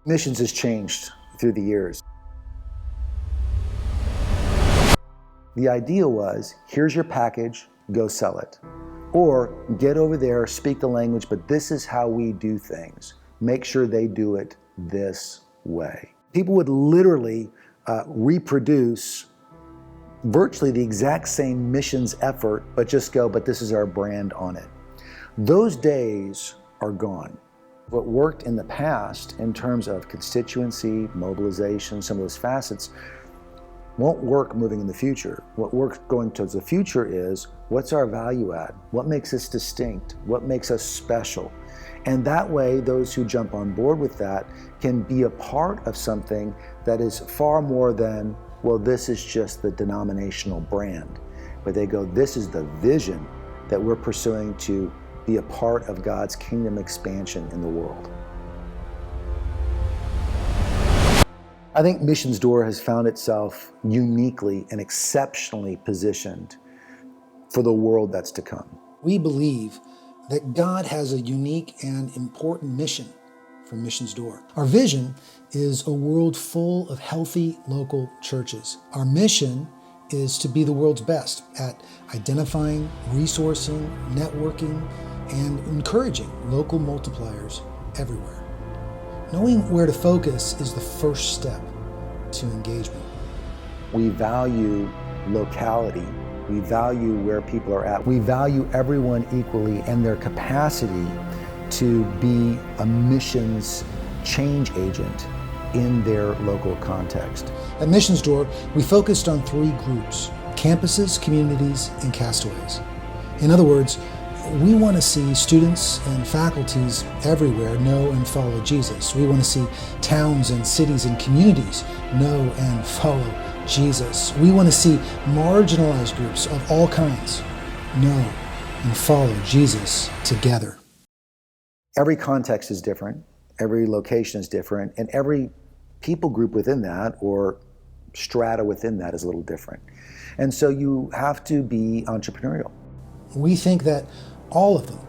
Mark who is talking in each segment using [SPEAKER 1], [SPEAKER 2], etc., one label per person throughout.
[SPEAKER 1] Missions has changed through the years. The idea was, here's your package, go sell it. Or get over there, speak the language, but this is how we do things. Make sure they do it this way. People would literally reproduce virtually the exact same missions effort, but just go, but this is our brand on it. Those days are gone. What worked in the past in terms of constituency, mobilization, some of those facets, won't work moving in the future. What works going towards the future is, what's our value add? What makes us distinct? What makes us special? And that way, those who jump on board with that can be a part of something that is far more than, well, this is just the denominational brand. But they go, this is the vision that we're pursuing to be a part of God's kingdom expansion in the world. I think Missions Door has found itself uniquely and exceptionally positioned for the world that's to come.
[SPEAKER 2] We believe that God has a unique and important mission for Missions Door. Our vision is a world full of healthy local churches. Our mission is to be the world's best at identifying, resourcing, networking, and encouraging local multipliers everywhere. Knowing where to focus is the first step to engagement.
[SPEAKER 1] We value locality. We value where people are at. We value everyone equally and their capacity to be a missions change agent in their local context.
[SPEAKER 2] At Missions Door, we focused on 3 groups: campuses, communities, and castaways. In other words, we want to see students and faculties everywhere know and follow Jesus. We want to see towns and cities and communities know and follow Jesus. We want to see marginalized groups of all kinds know and follow Jesus together.
[SPEAKER 1] Every context is different, every location is different, and every people group within that or strata within that is a little different. And so you have to be entrepreneurial.
[SPEAKER 2] We think that all of them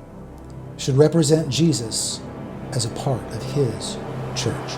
[SPEAKER 2] should represent Jesus as a part of his church.